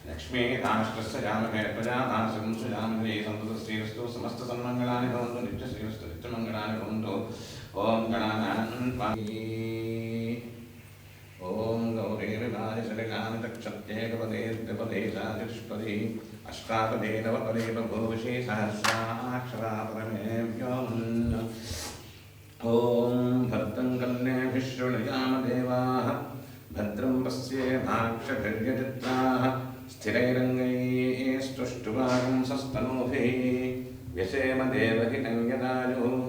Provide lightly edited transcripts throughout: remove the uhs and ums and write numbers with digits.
लक्ष्मी राष्ट्रस्य जामहे प्रजानाशं सुजामहे संततश्रीरस्तु समस्त सन्मङ्गलानि भवन्तु नित्यश्रीरस्तु नित्यमङ्गलानि भवन्तु ओम गणानान्पाहि ओम गौरीर्वारि सरिगानि तक्षत्येकपदे द्विपदे सातिष्पदे अष्टापदे नवपदे बभूषि सहस्राक्षरा परमेभ्यो ओम भद्रं कर्णेभिः शृणुयाम देवाः भद्रं पश्येमाक्षभिर्यजत्राः स्थिरैरङ्गैस्तुष्टुवागुंसस्तनूभिः व्यसेम देवहितं यदायुः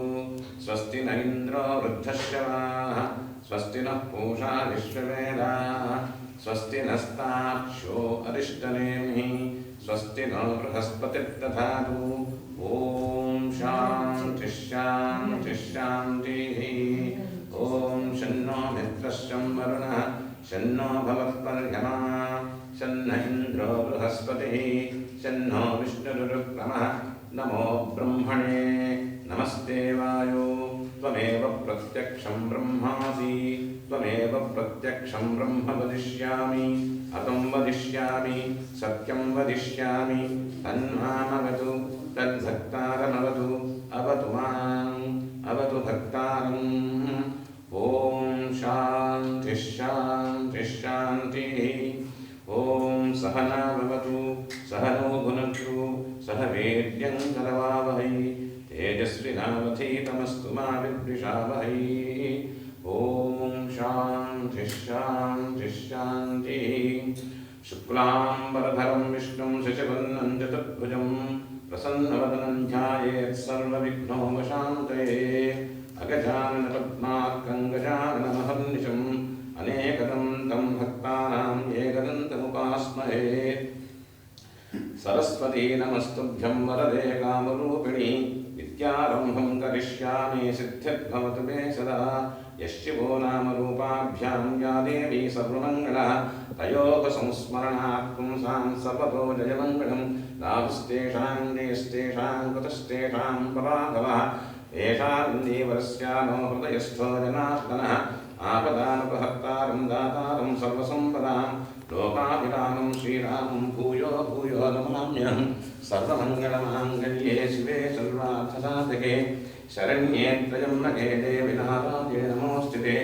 स्वस्ति न इन्द्रो वृद्धश्रवाः स्वस्ति नः पूषा विश्ववेदाः स्वस्ति नस्तार्क्ष्यो अरिष्टनेमिः स्वस्ति नो बृहस्पतिर्दधातु ॐ शान्तिः शान्तिः शान्तिः ॐ शन्नो मित्रः शं वरुणः शन्नो भवत्पर्यमा शन्न इन्द्रो बृहस्पतिः शन्नो विष्णुरुक्रमः नमो ब्रह्मणे नमस्ते वायो त्वमेव प्रत्यक्षं ब्रह्मासि त्वमेव प्रत्यक्षं ब्रह्म वदिष्यामि अतं वदिष्यामि सत्यं वदिष्यामि तन्मामवतु तद्भक्तारमवतु अवतु माम् अवतु भक्तारम् ॐ शान्तिः शान्तिः शान्तिः ॐ सहना भवतु सहनो भुनक्तु सह वीर्यं करवावहै तेजस्विनावधीतमस्तु मा विद्विषावहै ॐ शान्तिः शान्तिः शान्तिः शुक्लाम्बरधरं विष्णुं शशिवर्णं चतुर्भुजं प्रसन्नवदनं ध्यायेत् सर्वविघ्नोपशान्तये अगजाननपद्मार्कं गजाननमहर्निशम् अनेकदं तं भक्तानां एकदन्तमुपास्महे सरस्वती नमस्तुभ्यं वरदे कामरूपिणि विद्यारम्भं करिष्यामि सिद्धिर्भवतु मे सदा यश्चिवो नाम रूपाभ्यां या देवी सर्वमङ्गलः तयोः संस्मरणात् पुंसां सर्वतो जयमङ्गलं लाभस्तेषां देस्तेषां कुतस्तेषां पराभवः येषां देवस्यानो हृदयस्थो जनार्दनः आपदानुपहर्तारं दातारं सर्वसम्पदां लोकाभिरामं श्रीरामं भूयो भूयो नमाम्यहं सर्वमङ्गलमाङ्गल्ये शिवे सर्वार्थसाधके शरण्ये त्र्यम्बके देवि नारायणे नमोऽस्तुते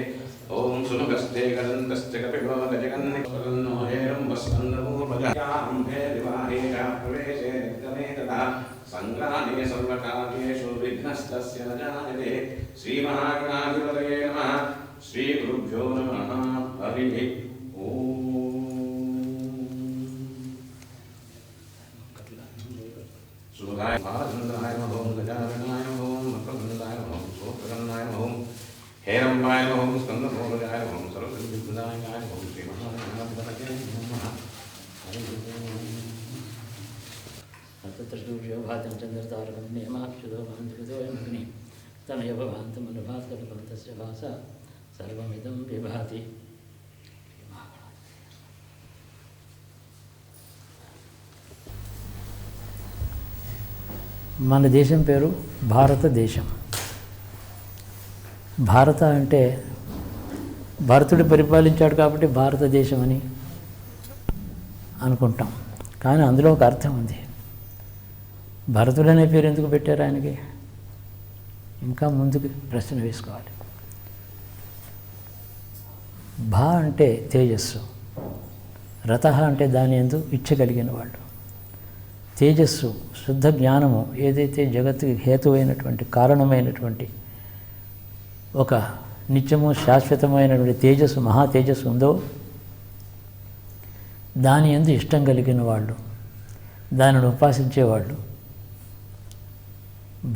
ॐ सुमुखस्ते गदन्तश्च कपिलो गजगन्निकपदन्नो हेरम्बस्कन्दपूर्वजाम्भे विवाहे प्रवेशे निर्गमे तथा सङ्ग्रामे सर्वकार्येषु विघ्नस्तस्य न जायते श्रीमहागणाधिपतये नमः श्रीगुरुभ्यो नमः हरिः ॐ सुभगाय भालचन्द्राय नमः गजाननाय नमः भक्तवृन्दाय नमः सोत्रगन्नाय नमः हेरम्बाय नमः स्कन्दपूर्वजाय नमः सरस्वतीविद्याय नमः श्रीमहागणाधिपतये नमः हरिः तत्रसूर्योभातं चन्द्रतारकं नियमाक्षुतो भान्तुदोऽयमग्निः तनय भवान्तमनुभातकल्पन्तस्य भासा सर्वमिदं विभाति మన దేశం పేరు భారతదేశం. భారత అంటే భరతుడు పరిపాలించాడు కాబట్టి భారతదేశం అని అనుకుంటాం. కానీ అందులో ఒక అర్థం ఉంది. భరతుడు అనే పేరు ఎందుకు పెట్టారు ఆయనకి? ఇంకా ముందుకు ప్రశ్న వేసుకోవాలి. భా అంటే తేజస్సు, రథ అంటే దాని యందు ఇచ్చ కలిగిన వాళ్ళు. తేజస్సు శుద్ధ జ్ఞానము ఏదైతే జగత్తుకి హేతువైనటువంటి కారణమైనటువంటి ఒక నిత్యము శాశ్వతమైనటువంటి తేజస్సు మహా తేజస్సు ఉందో దాని యందు ఇష్టం కలిగిన వాళ్ళు, దానిని ఉపాసించేవాళ్ళు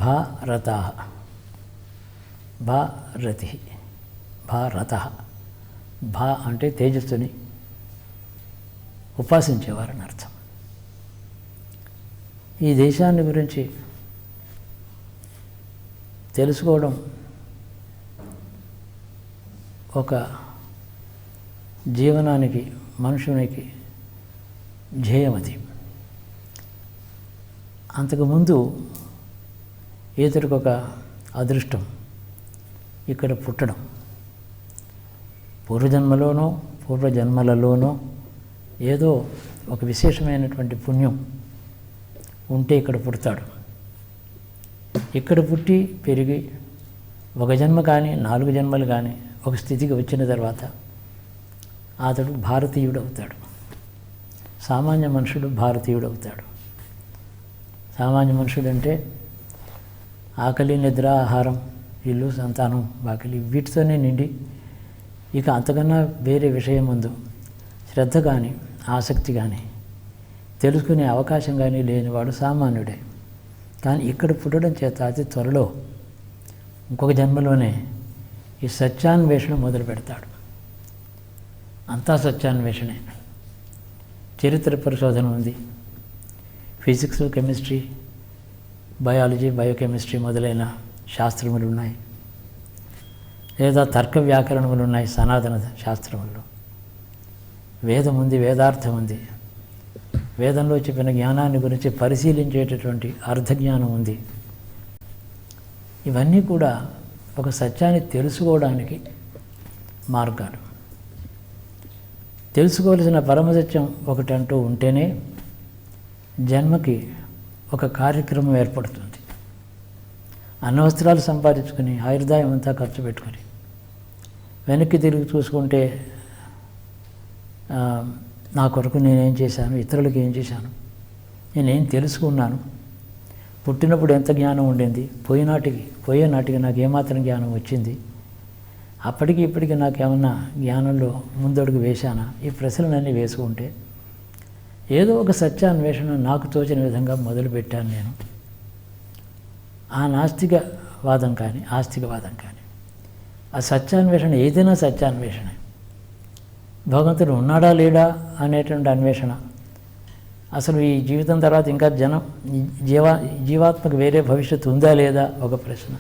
భారత భారతి భారత. భా అంటే తేజస్సుని ఉపాసించేవారని అర్థం. ఈ దేశాన్ని గురించి తెలుసుకోవడం ఒక జీవనానికి మనుషునికి ధ్యేయం అది. అంతకుముందు ఇతడికి ఒక అదృష్టం ఇక్కడ పుట్టడం. పూర్వజన్మలలోనో ఏదో ఒక విశేషమైనటువంటి పుణ్యం ఉంటే ఇక్కడ పుడతాడు. ఇక్కడ పుట్టి పెరిగి ఒక జన్మ కానీ 4 జన్మలు కానీ ఒక స్థితికి వచ్చిన తర్వాత అతడు భారతీయుడు అవుతాడు. సామాన్య మనుషుడు భారతీయుడు అవుతాడు. సామాన్య మనుషుడు అంటే ఆకలి, నిద్ర, ఆహారం, ఇల్లు, సంతానం, బాకలి వీటితోనే నిండి ఇక అంతకన్నా వేరే విషయం ముందు శ్రద్ధ కానీ ఆసక్తి కానీ తెలుసుకునే అవకాశం కానీ లేనివాడు సామాన్యుడే. కానీ ఇక్కడ పుట్టడం చేత అతి త్వరలో ఇంకొక జన్మలోనే ఈ సత్యాన్వేషణ మొదలు పెడతాడు. అంతా సత్యాన్వేషణే. చరిత్ర పరిశోధన ఉంది, ఫిజిక్స్, కెమిస్ట్రీ, బయాలజీ, బయోకెమిస్ట్రీ మొదలైన శాస్త్రములు ఉన్నాయి, లేదా తర్క వ్యాకరణములు ఉన్నాయి సనాతన శాస్త్రములు. వేదం ఉంది, వేదార్థం ఉంది, వేదంలో చెప్పిన జ్ఞానాన్ని గురించి పరిశీలించేటటువంటి అర్థజ్ఞానం ఉంది. ఇవన్నీ కూడా ఒక సత్యాన్ని తెలుసుకోవడానికి మార్గాలు. తెలుసుకోవలసిన పరమసత్యం ఒకటంటూ ఉంటేనే జన్మకి ఒక కార్యక్రమం ఏర్పడుతుంది. అన్నవస్త్రాలు సంపాదించుకుని ఆయుర్దాయం అంతా ఖర్చు పెట్టుకుని వెనక్కి తిరిగి చూసుకుంటే నా కొరకు నేనేం చేశాను, ఇతరులకు ఏం చేశాను, నేనేం తెలుసుకున్నాను, పుట్టినప్పుడు ఎంత జ్ఞానం ఉండింది, పోయే నాటికి నాకు ఏమాత్రం జ్ఞానం వచ్చింది, అప్పటికి ఇప్పటికి నాకేమన్నా జ్ఞానంలో ముందడుగు వేశానా, ఈ ప్రశ్నలన్నీ వేసుకుంటే ఏదో ఒక సత్యాన్వేషణ నాకు తోచిన విధంగా మొదలుపెట్టాను నేను. ఆ నాస్తికవాదం కానీ ఆస్తికవాదం కానీ ఆ సత్యాన్వేషణ ఏదైనా సత్యాన్వేషణ. భగవంతుడు ఉన్నాడా లేడా అనేటువంటి అన్వేషణ. అసలు ఈ జీవితం తర్వాత ఇంకా జీవాత్మకు వేరే భవిష్యత్తు ఉందా లేదా ఒక ప్రశ్న.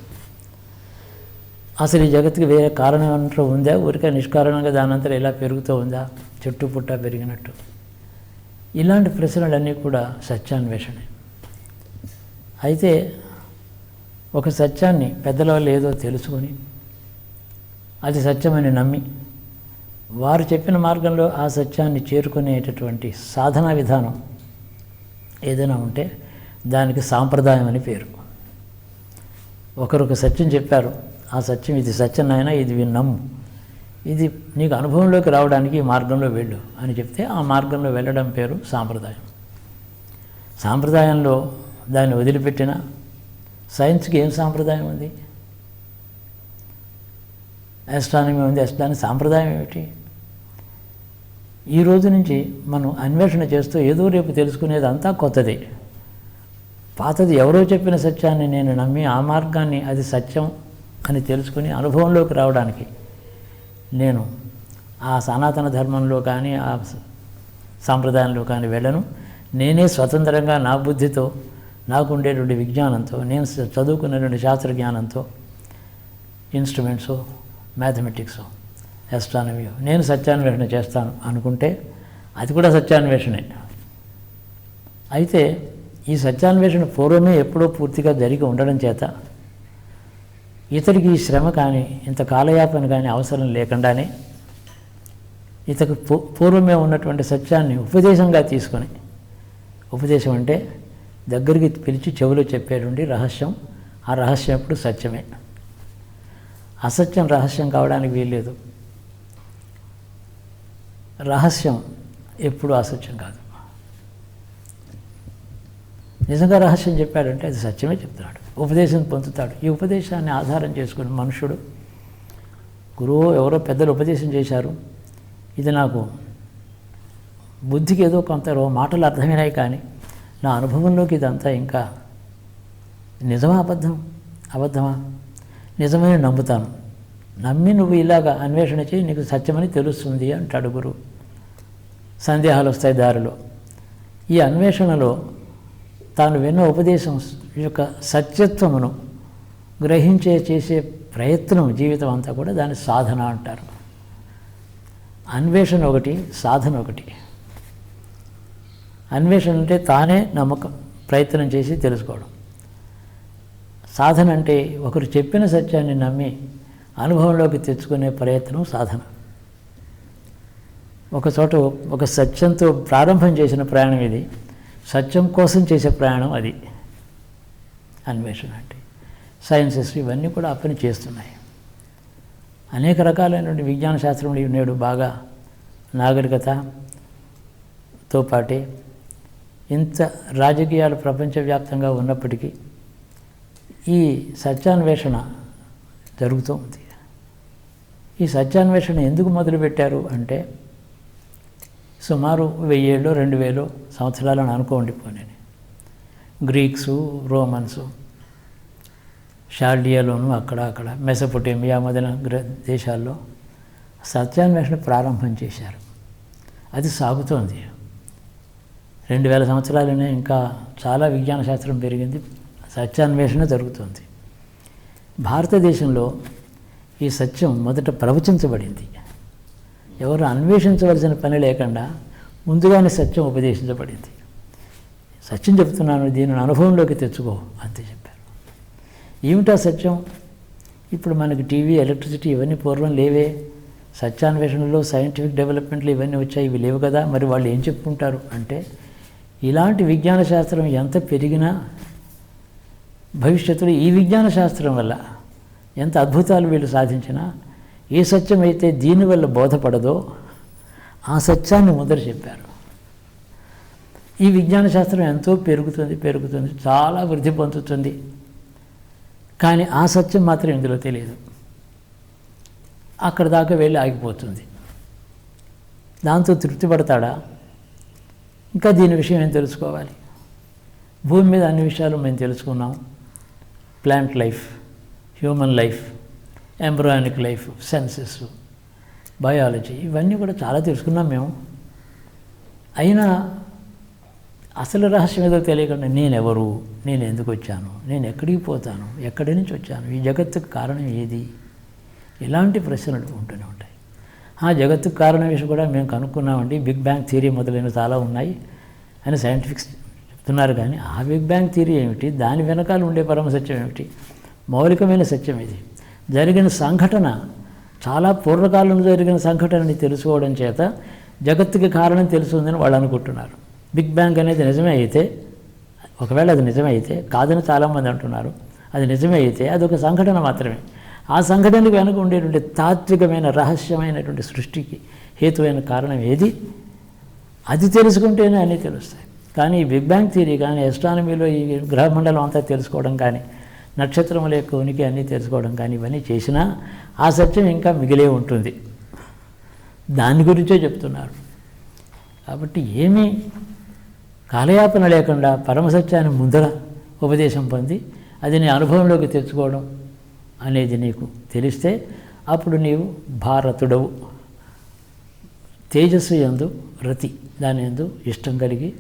అసలు ఈ జగత్తుకి వేరే కారణం అంటూ ఉందా, ఊరికే నిష్కారణంగా దానంతా ఇలా పెరుగుతూ ఉందా, చెట్టు పుట్ట పెరిగినట్టు. ఇలాంటి ప్రశ్నలన్నీ కూడా సత్యాన్వేషణే. అయితే ఒక సత్యాన్ని పెద్దల వల్ల ఏదో తెలుసుకొని అది సత్యమని నమ్మి వారు చెప్పిన మార్గంలో ఆ సత్యాన్ని చేరుకునేటటువంటి సాధనా విధానం ఏదైనా ఉంటే దానికి సాంప్రదాయం అని పేరు. ఒకరొక సత్యం చెప్పారు, ఆ సత్యం ఇది సత్యం నాయనా, ఇది నమ్ము, ఇది నీకు అనుభవంలోకి రావడానికి ఈ మార్గంలో వెళ్ళు అని చెప్తే ఆ మార్గంలో వెళ్ళడం పేరు సాంప్రదాయం. సాంప్రదాయంలో దాన్ని వదిలిపెట్టిన సైన్స్కి ఏం సాంప్రదాయం ఉంది? ఆస్ట్రానమీ ఉంది, దాని సాంప్రదాయం ఏమిటి? ఈ రోజు నుంచి మనం అన్వేషణ చేస్తూ ఏదో రేపు తెలుసుకునేది అంతా కొత్తదే. పాతది ఎవరో చెప్పిన సత్యాన్ని నేను నమ్మి ఆ మార్గాన్ని అది సత్యం అని తెలుసుకుని అనుభవంలోకి రావడానికి నేను ఆ సనాతన ధర్మంలో కానీ ఆ సాంప్రదాయంలో కానీ వెళ్ళను. నేనే స్వతంత్రంగా నా బుద్ధితో, నాకు ఉండేటువంటి విజ్ఞానంతో, నేను చదువుకున్నటువంటి శాస్త్రజ్ఞానంతో, ఇన్స్ట్రుమెంట్స్, మ్యాథమెటిక్స్, ఆస్ట్రానమీ, నేను సత్యాన్వేషణ చేస్తాను అనుకుంటే అది కూడా సత్యాన్వేషణే. అయితే ఈ సత్యాన్వేషణ పూర్వమే ఎప్పుడో పూర్తిగా జరిగి ఉండడం చేత ఇతడికి ఈ శ్రమ కానీ ఇంత కాలయాపన కానీ అవసరం లేకుండానే ఇతకు పూర్వమే ఉన్నటువంటి సత్యాన్ని ఉపదేశంగా తీసుకొని, ఉపదేశం అంటే దగ్గరికి పిలిచి చెవులో చెప్పేటువంటి రహస్యం, ఆ రహస్యం ఎప్పుడు సత్యమే. అసత్యం రహస్యం కావడానికి వీల్లేదు. రహస్యం ఎప్పుడు అసత్యం కాదు. నిజంగా రహస్యం చెప్పాడంటే అది సత్యమే చెప్తాడు, ఉపదేశం పొందుతాడు. ఈ ఉపదేశాన్ని ఆధారం చేసుకుని మనుషుడు, గురువు ఎవరో పెద్దలు ఉపదేశం చేశారు, ఇది నాకు బుద్ధికి ఏదో కొంత మాటలు అర్థమైనాయి కానీ నా అనుభవంలోకి ఇదంతా ఇంకా నిజమా అబద్ధమా? నిజమని నమ్ముతాను. నమ్మి నువ్వు ఇలాగా అన్వేషణ చేయి, నీకు సత్యమని తెలుస్తుంది అంటాడు గురువు. సందేహాలు వస్తాయి దారిలో. ఈ అన్వేషణలో తాను విన్న ఉపదేశం యొక్క సత్యత్వమును చేసే ప్రయత్నం జీవితం అంతా కూడా దాని సాధన అంటారు. అన్వేషణ ఒకటి, సాధన ఒకటి. అన్వేషణ అంటే తానే నమ్మకం, ప్రయత్నం చేసి తెలుసుకోవడం. సాధన అంటే ఒకరు చెప్పిన సత్యాన్ని నమ్మి అనుభవంలోకి తెచ్చుకునే ప్రయత్నం సాధన. ఒక చోట ఒక సత్యంతో ప్రారంభం చేసిన ప్రయాణం ఇది, సత్యం కోసం చేసే ప్రయాణం అది అన్వేషణ అంటే. సైన్సెస్ ఇవన్నీ కూడా ఆ పని చేస్తున్నాయి. అనేక రకాలైనటువంటి విజ్ఞాన శాస్త్రములు నేడు బాగా నాగరికతతో పాటే ఇంత రాజకీయాలు ప్రపంచవ్యాప్తంగా ఉన్నప్పటికీ ఈ సత్యాన్వేషణ జరుగుతూ ఉంది. ఈ సత్యాన్వేషణ ఎందుకు మొదలుపెట్టారు అంటే సుమారు 1000 2000 సంవత్సరాలను అనుకోండి పోనీ. గ్రీక్సు, రోమన్సు, షాల్డియాలోను అక్కడ మెసొపొటేమియా మొదలైన దేశాల్లో సత్యాన్వేషణ ప్రారంభం చేశారు. అది సాగుతోంది. 2000 సంవత్సరాలనే ఇంకా చాలా విజ్ఞాన శాస్త్రం పెరిగింది, సత్యాన్వేషణ జరుగుతుంది. భారతదేశంలో ఈ సత్యం మొదట ప్రవచించబడింది. ఎవరు అన్వేషించవలసిన పని లేకుండా ముందుగానే సత్యం ఉపదేశించబడింది. సత్యం చెప్తున్నాను, దీనిని అనుభవంలోకి తెచ్చుకో అంతే చెప్పారు. ఏమిటా సత్యం? ఇప్పుడు మనకి టీవీ, ఎలక్ట్రిసిటీ ఇవన్నీ పూర్వం లేవే. సత్యాన్వేషణలో సైంటిఫిక్ డెవలప్మెంట్లు ఇవన్నీ వచ్చాయి, ఇవి లేవు కదా. మరి వాళ్ళు ఏం చెప్పుకుంటారు అంటే ఇలాంటి విజ్ఞాన శాస్త్రం ఎంత పెరిగినా భవిష్యత్తులో ఈ విజ్ఞాన శాస్త్రం వల్ల ఎంత అద్భుతాలు వీళ్ళు సాధించినా ఏ సత్యం అయితే దీనివల్ల బోధపడదో ఆ సత్యాన్ని ముందర చెప్పారు. ఈ విజ్ఞాన శాస్త్రం ఎంతో పెరుగుతుంది, చాలా వృద్ధి పొందుతుంది. కానీ ఆ సత్యం మాత్రం ఇందులో తెలియదు. అక్కడ దాకా వెళ్ళి ఆగిపోతుంది. దాంతో తృప్తి పడతాడా? ఇంకా దీని విషయం ఏం తెలుసుకోవాలి? భూమి మీద అన్ని విషయాలు మేము తెలుసుకున్నాం. Plant life, human life, embryonic life, senses, biology ఇవన్నీ కూడా చాలా తెలుసుకున్నాం మేము. అయినా అసలు రహస్యం ఏదో తెలియకుండా నేనెవరు, నేను ఎందుకు వచ్చాను, నేను ఎక్కడికి పోతాను, ఎక్కడి నుంచి వచ్చాను, ఈ జగత్తుకు కారణం ఏది, ఇలాంటి ప్రశ్నలు ఉంటూనే ఉంటాయి. ఆ జగత్తుకు కారణం విషయం కూడా మేము కనుక్కున్నామండి, బిగ్ బ్యాంగ్ థియరీ మొదలైన చాలా ఉన్నాయి అని సైంటిఫిక్స్ చెప్తున్నారు. కానీ ఆ బిగ్ బ్యాంగ్ థియరీ ఏమిటి, దాని వెనకాల ఉండే పరమ సత్యం ఏమిటి, మౌలికమైన సత్యం ఇది. జరిగిన సంఘటన చాలా పూర్వకాలంలో జరిగిన సంఘటనని తెలుసుకోవడం చేత జగత్తుకి కారణం తెలుస్తుందని వాళ్ళు అనుకుంటున్నారు. బిగ్ బ్యాంగ్ అనేది నిజమే అయితే, ఒకవేళ అది నిజమే అయితే, కాదని చాలామంది అంటున్నారు, అది నిజమే అయితే అదొక సంఘటన మాత్రమే. ఆ సంఘటనకు వెనుక ఉండేటువంటి తాత్వికమైన రహస్యమైనటువంటి సృష్టికి హేతువైన కారణం ఏది, అది తెలుసుకుంటేనే అన్నీ తెలుస్తాయి. కానీ ఈ బిగ్ బ్యాంగ్ థియరీ కానీ, ఎస్ట్రానమీలో ఈ గ్రహమండలం అంతా తెలుసుకోవడం కానీ, నక్షత్రముల యొక్క ఉనికి అన్నీ తెలుసుకోవడం కానీ ఇవన్నీ చేసినా ఆ సత్యం ఇంకా మిగిలే ఉంటుంది. దాని గురించే చెప్తున్నారు. కాబట్టి ఏమీ కాలయాపన లేకుండా పరమసత్యాన్ని ముందర ఉపదేశం పొంది అది నీ అనుభవంలోకి తెచ్చుకోవడం అనేది నీకు తెలిస్తే అప్పుడు నీవు భారతుడవు. తేజస్సు యందు రతి, దాని యందు ఇష్టం కలిగి,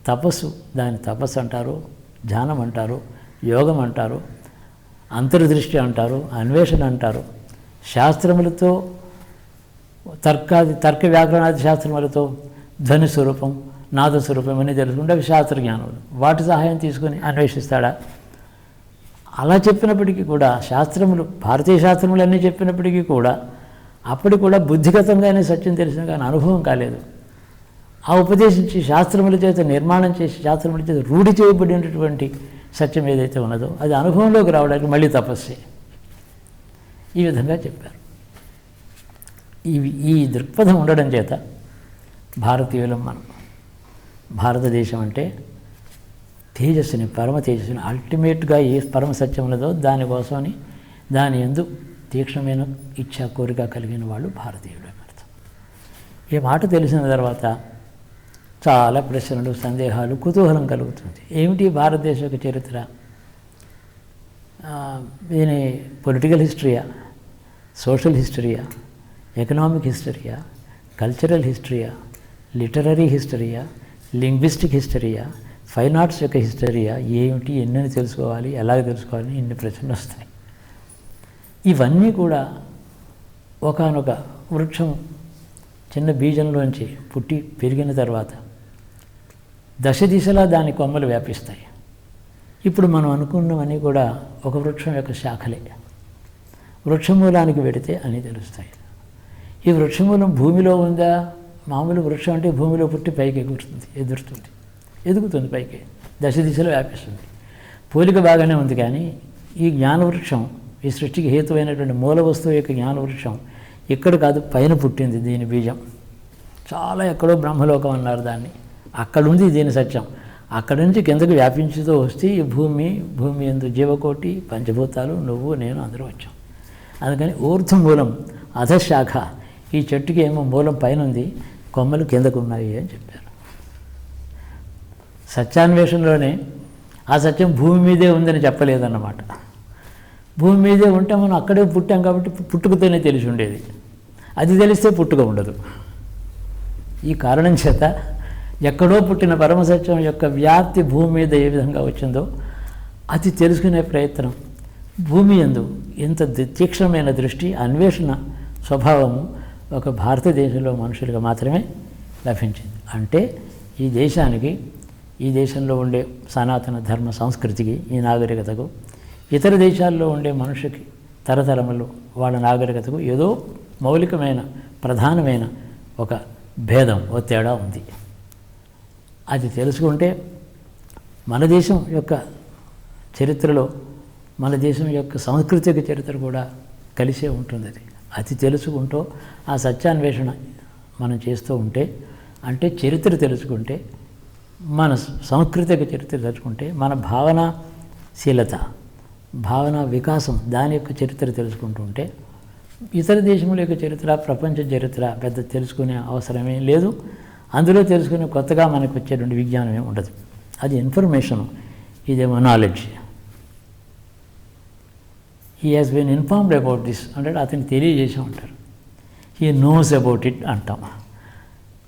తపస్సు, దాని తపస్సు అంటారు, ధ్యానం అంటారు, యోగం అంటారు, అంతర్దృష్టి అంటారు, అన్వేషణ అంటారు. శాస్త్రములతో తర్క వ్యాకరణాది శాస్త్రములతో ధ్వని స్వరూపం, నాద స్వరూపం అని తెలుసుకుంటే అవి శాస్త్రజ్ఞానులు. వాటి సహాయం తీసుకొని అన్వేషిస్తాడా? అలా చెప్పినప్పటికీ కూడా శాస్త్రములు, భారతీయ శాస్త్రములు అన్నీ చెప్పినప్పటికీ కూడా అప్పటికి కూడా బుద్ధిగతంగానే సత్యం తెలిసిన కానీ అనుభవం కాలేదు. ఆ ఉపదేశించి శాస్త్రముల చేత నిర్మాణం చేసి శాస్త్రముల చేత రూఢి చేయబడినటువంటి సత్యం ఏదైతే ఉన్నదో అది అనుభవంలోకి రావడానికి మళ్ళీ తపస్సే. ఈ విధంగా చెప్పారు. ఈ దృక్పథం ఉండడం చేత భారతీయులం మనం. భారతదేశం అంటే తేజస్సుని, పరమ తేజస్సుని, అల్టిమేట్గా ఏ పరమ సత్యం ఉన్నదో దానికోసమని దాని యందు తీక్షణమైన ఇచ్ఛా కోరిక కలిగిన వాళ్ళు భారతీయులు అని అర్థం. ఈ మాట తెలిసిన తర్వాత చాలా ప్రశ్నలు, సందేహాలు, కుతూహలం కలుగుతుంది. ఏమిటి భారతదేశ యొక్క చరిత్ర? దీని పొలిటికల్ హిస్టరీయా, సోషల్ హిస్టరీయా, ఎకనామిక్ హిస్టరీయా, కల్చరల్ హిస్టరీయా, లిటరరీ హిస్టరీయా, లింగ్విస్టిక్ హిస్టరీయా, ఫైన్ ఆర్ట్స్ యొక్క హిస్టరీయా, ఏమిటి, ఎన్నని తెలుసుకోవాలి, ఎలాగ తెలుసుకోవాలి, ఇన్ని ప్రశ్నలు వస్తాయి. ఇవన్నీ కూడా ఒకానొక వృక్షం చిన్న బీజంలోంచి పుట్టి పెరిగిన తర్వాత దశ దిశలా దాని కొమ్మలు వ్యాపిస్తాయి. ఇప్పుడు మనం అనుకున్నవన్నీ కూడా ఒక వృక్షం యొక్క శాఖలే. వృక్షమూలానికి వెడితే అన్నీ తెలుస్తాయి. ఈ వృక్షమూలం భూమిలో ఉందా? మామూలు వృక్షం అంటే భూమిలో పుట్టి పైకి ఎదుగుతుంది పైకి, దశ దిశలో వ్యాపిస్తుంది. పోలిక బాగానే ఉంది. కానీ ఈ జ్ఞానవృక్షం, ఈ సృష్టికి హేతువైనటువంటి మూల వస్తువు యొక్క జ్ఞానవృక్షం ఇక్కడ కాదు, పైన పుట్టింది దీని బీజం. చాలా ఎక్కడో బ్రహ్మలోకం అన్నారు దాన్ని, అక్కడుంది దీని సత్యం. అక్కడి నుంచి కిందకు వ్యాపించుతూ వస్తే ఈ భూమి యందు జీవకోటి, పంచభూతాలు, నువ్వు నేను అందరూ వచ్చాం. అందుకని ఊర్ధ్వమూలం అధశాఖ. ఈ చెట్టుకి ఏమో మూలం పైన ఉంది, కొమ్మలు కిందకు ఉన్నాయి అని చెప్పారు. సత్యాన్వేషణలోనే ఆ సత్యం భూమి మీదే ఉందని చెప్పలేదన్నమాట. భూమి మీదే ఉంటే మనం అక్కడే పుట్టాం కాబట్టి పుట్టుకతోనే తెలిసి ఉండేది. అది తెలిస్తే పుట్టుక ఉండదు. ఈ కారణం చేత ఎక్కడో పుట్టిన పరమసత్యం యొక్క వ్యాప్తి భూమి మీద ఏ విధంగా వచ్చిందో అది తెలుసుకునే ప్రయత్నం, భూమి యందు ఇంత తీక్షణమైన దృష్టి, అన్వేషణ స్వభావము ఒక భారతదేశంలో మనుషులుగా మాత్రమే లభించింది. అంటే ఈ దేశానికి, ఈ దేశంలో ఉండే సనాతన ధర్మ సంస్కృతికి, ఈ నాగరికతకు, ఇతర దేశాల్లో ఉండే మనుషులకి తరతరములు వాళ్ళ నాగరికతకు ఏదో మౌలికమైన ప్రధానమైన ఒక భేదం, ఓ తేడా ఉంది. అది తెలుసుకుంటే మన దేశం యొక్క చరిత్రలో, మన దేశం యొక్క సాంస్కృతిక చరిత్ర కూడా కలిసే ఉంటుంది. అది తెలుసుకుంటూ ఆ సత్యాన్వేషణ మనం చేస్తూ ఉంటే, అంటే చరిత్ర తెలుసుకుంటే, మన సాంస్కృతిక చరిత్ర తెలుసుకుంటే, మన భావనాశీలత, భావన వికాసం, దాని యొక్క చరిత్ర తెలుసుకుంటూ ఉంటే ఇతర దేశముల యొక్క చరిత్ర, ప్రపంచ చరిత్ర పెద్ద తెలుసుకునే అవసరమే లేదు. అందులో తెలుసుకునే కొత్తగా మనకు వచ్చేటువంటి విజ్ఞానమే ఉండదు. అది ఇన్ఫర్మేషన్, ఇదేమో knowledge. He has been informed about this అంటే అతనికి తెలియజేసి ఉంటారు. హీ నోస్ అబౌట్ ఇట్ అంటాం.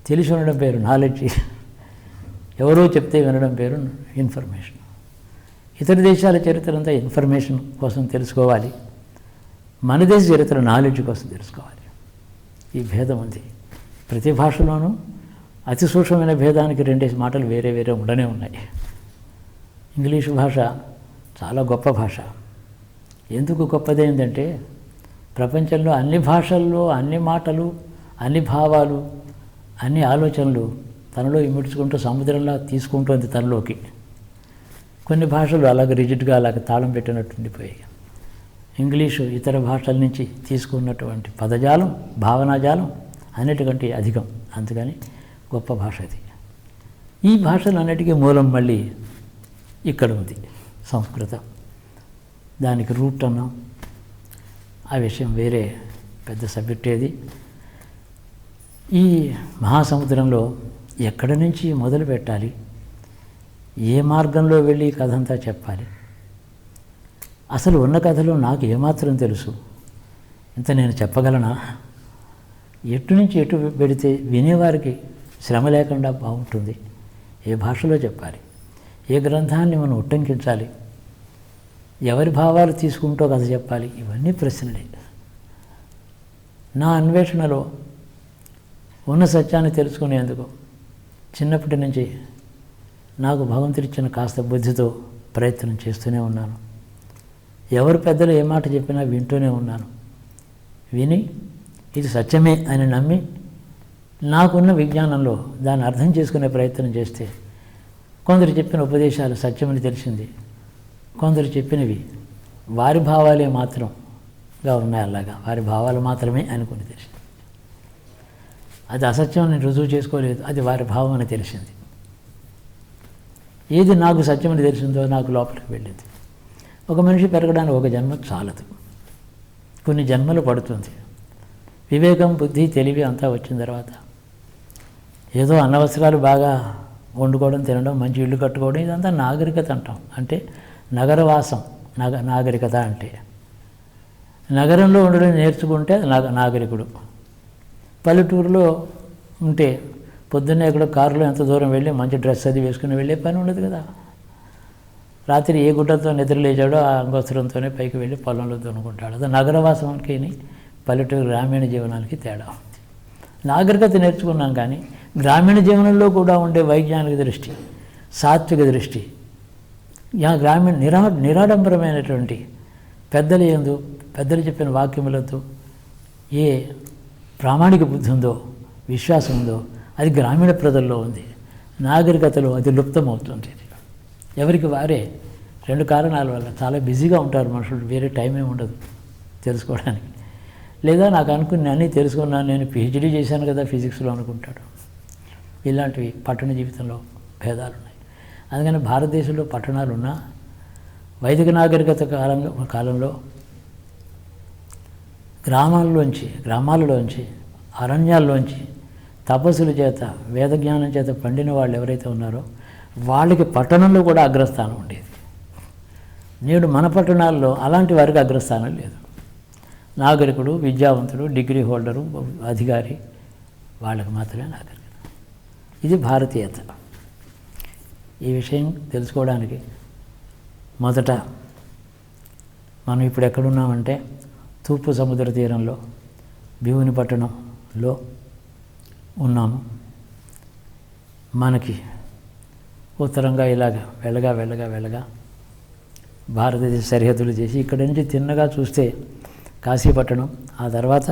తెలిసి ఉండడం పేరు నాలెడ్జ్. ఎవరో చెప్తే వినడం పేరు ఇన్ఫర్మేషన్. ఇతర దేశాల చరిత్ర అంతా ఇన్ఫర్మేషన్ కోసం తెలుసుకోవాలి, మన దేశ చరిత్ర నాలెడ్జ్ కోసం తెలుసుకోవాలి. ఈ భేదం ఉంది ప్రతి భాషలోనూ. అతి సూక్ష్మమైన భేదానికి రెండేసి మాటలు వేరే వేరే ఉండనే ఉన్నాయి. ఇంగ్లీషు భాష చాలా గొప్ప భాష. ఎందుకు గొప్పదైందంటే ప్రపంచంలో అన్ని భాషల్లో అన్ని మాటలు, అన్ని భావాలు, అన్ని ఆలోచనలు తనలో ఇమిడ్చుకుంటూ సముద్రంలా తీసుకుంటుంది తనలోకి. కొన్ని భాషలు అలాగ రిజిడ్గా అలాగ తాళం పెట్టినట్టు ఉండిపోయాయి. ఇంగ్లీషు ఇతర భాషల నుంచి తీసుకున్నటువంటి పదజాలం, భావనాజాలం అన్నిటికంటే అధికం. అందుకని గొప్ప భాష అది. ఈ భాషలన్నిటికీ మూలం మళ్ళీ ఇక్కడ ఉంది, సంస్కృతం. దానికి రూట్ అన్నాం. ఆ విషయం వేరే పెద్ద సబ్జెక్ట్. ఏది ఈ మహాసముద్రంలో ఎక్కడి నుంచి మొదలు పెట్టాలి, ఏ మార్గంలో వెళ్ళి కథ అంతా చెప్పాలి, అసలు ఉన్న కథలో నాకు ఏమాత్రం తెలుసు, ఇంత నేను చెప్పగలనా, ఎటు నుంచి ఎటు పెడితే వినేవారికి శ్రమ లేకుండా బాగుంటుంది, ఏ భాషలో చెప్పాలి, ఏ గ్రంథాన్ని మనం ఉట్టంకించాలి, ఎవరి భావాలు తీసుకుంటూ కథ చెప్పాలి, ఇవన్నీ ప్రశ్నలే. నా అన్వేషణలో ఉన్న సత్యాన్ని తెలుసుకునేందుకు చిన్నప్పటి నుంచి నాకు భగవంతుడిచ్చిన కాస్త బుద్ధితో ప్రయత్నం చేస్తూనే ఉన్నాను. ఎవరు పెద్దలు ఏ మాట చెప్పినా వింటూనే ఉన్నాను. విని ఇది సత్యమే అని నమ్మి నాకున్న విజ్ఞానంలో దాన్ని అర్థం చేసుకునే ప్రయత్నం చేస్తే కొందరు చెప్పిన ఉపదేశాలు సత్యమని తెలిసింది, కొందరు చెప్పినవి వారి భావాలే మాత్రంగా ఉన్నాయి, అలాగా వారి భావాలు మాత్రమే అనుకుని తెలిసింది. అది అసత్యం అని రుజువు చేసుకోలేదు, అది వారి భావం అని తెలిసింది. ఏది నాకు సత్యమని తెలిసిందో నాకు లోపలికి వెళ్ళింది. ఒక మనిషి పెరగడానికి ఒక జన్మ చాలదు, కొన్ని జన్మలు పడుతుంది. వివేకం, బుద్ధి, తెలివి అంతా వచ్చిన తర్వాత ఏదో అనవసరాలు బాగా వండుకోవడం, తినడం, మంచి ఇల్లు కట్టుకోవడం, ఇదంతా నాగరికత అంటాం. అంటే నగరవాసం, నాగరికత అంటే నగరంలో ఉండడం నేర్చుకుంటే నాగరికుడు. పల్లెటూరులో ఉంటే పొద్దున్నే ఎక్కడో కారులో ఎంత దూరం వెళ్ళి మంచి డ్రెస్ అది వేసుకుని వెళ్ళే పని ఉండదు కదా. రాత్రి ఏ గుడ్డతో నిద్ర లేచాడో ఆ అంగోస్త్రంతోనే పైకి వెళ్ళి పొలంలో దున్నుకుంటాడు. అది నగరవాసానికి పల్లెటూరు గ్రామీణ జీవనానికి తేడా ఉంది. నాగరికత నేర్చుకున్నాం, కానీ గ్రామీణ జీవనంలో కూడా ఉండే వైజ్ఞానిక దృష్టి, సాత్విక దృష్టి, గ్రామీణ నిరాడంబరమైనటువంటి పెద్దలు చెప్పిన వాక్యములతో ఏ ప్రామాణిక బుద్ధి ఉందో, విశ్వాసం ఉందో, అది గ్రామీణ ప్రజల్లో ఉంది. నాగరికతలో అది లుప్తమవుతుంది. ఎవరికి వారే 2 కారణాల వల్ల చాలా బిజీగా ఉంటారు మనుషులు, వేరే టైం ఏమి ఉండదు తెలుసుకోవడానికి. లేదా నాకు అనుకుని అన్నీ తెలుసుకున్నాను, నేను పిహెచ్డీ చేశాను కదా ఫిజిక్స్లో అనుకుంటాడు. ఇలాంటివి పట్టణ జీవితంలో భేదాలు ఉన్నాయి. అందుకని భారతదేశంలో పట్టణాలు ఉన్నా వైదిక నాగరికత కాలంలో గ్రామాలలోంచి అరణ్యాల్లోంచి తపస్సుల చేత వేదజ్ఞానం చేత పండిన వాళ్ళు ఎవరైతే ఉన్నారో వాళ్ళకి పట్టణంలో కూడా అగ్రస్థానం ఉండేది. నేడు మన పట్టణాల్లో అలాంటి వారికి అగ్రస్థానం లేదు. నాగరికుడు, విద్యావంతుడు, డిగ్రీ హోల్డరు, అధికారి, వాళ్ళకి మాత్రమే నాగరికత. ఇది భారతీయత. ఈ విషయం తెలుసుకోవడానికి మొదట మనం ఇప్పుడు ఎక్కడున్నామంటే తూర్పు సముద్ర తీరంలో భీమునిపట్టణంలో ఉన్నాము. మనకి ఉత్తరంగా ఇలాగ వెళ్ళగా భారతదేశ సరిహద్దులు చేసి ఇక్కడి నుంచి తిన్నగా చూస్తే కాశీపట్టణం, ఆ తర్వాత